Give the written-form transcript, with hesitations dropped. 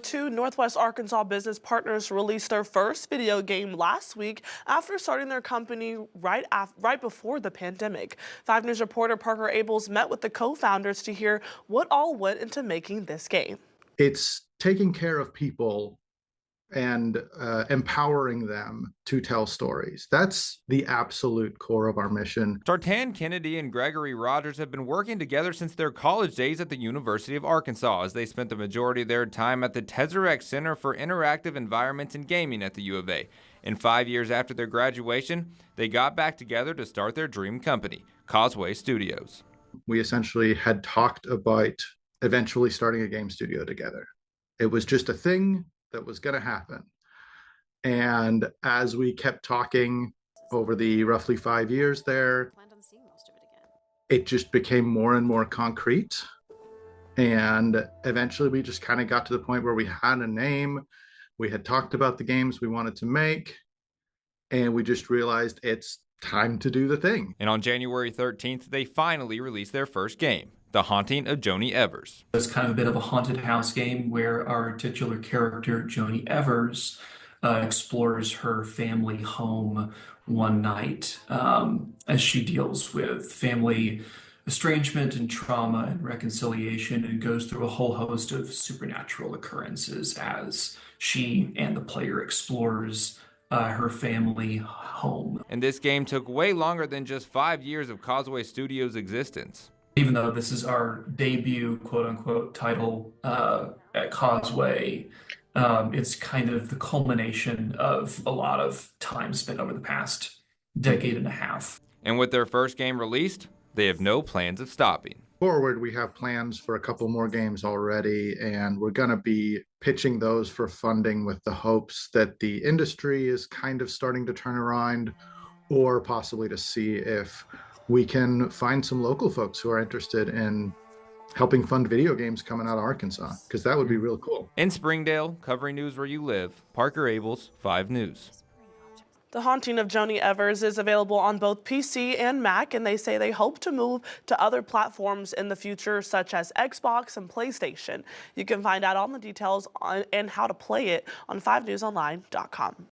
Two Northwest Arkansas business partners released their first video game last week after starting their company right before the pandemic. 5 News reporter Parker Abels met with the co-founders to hear what all went into making this game. It's taking care of people and empowering them to tell stories. That's the absolute core of our mission. Tartan Kennedy and Gregory Rogers have been working together since their college days at the University of Arkansas, as they spent the majority of their time at the Tesseract Center for Interactive Environments and Gaming at the U of A. And 5 years after their graduation, they got back together to start their dream company, Causeway Studios. We essentially had talked about eventually starting a game studio together. It was just a thing that was going to happen. And as we kept talking over the roughly 5 years there, it just became more and more concrete. And eventually we just kind of got to the point where we had a name, we had talked about the games we wanted to make, and we just realized it's time to do the thing. And on January 13th, they finally released their first game, The Haunting of Joni Evers. It's kind of a bit of a haunted house game where our titular character, Joni Evers, explores her family home one night as she deals with family estrangement and trauma and reconciliation, and goes through a whole host of supernatural occurrences as she and the player explores her family home. And this game took way longer than just 5 years of Causeway Studios' existence. Even though this is our debut quote-unquote title at Causeway, it's kind of the culmination of a lot of time spent over the past decade and a half. And with their first game released, they have no plans of stopping. Forward, we have plans for a couple more games already, and we're going to be pitching those for funding with the hopes that the industry is kind of starting to turn around, or possibly to see if we can find some local folks who are interested in helping fund video games coming out of Arkansas, because that would be real cool. In Springdale, covering news where you live, Parker Abels, 5 News. The Haunting of Joni Evers is available on both PC and Mac, and they say they hope to move to other platforms in the future, such as Xbox and PlayStation. You can find out all the details and how to play it on 5newsonline.com.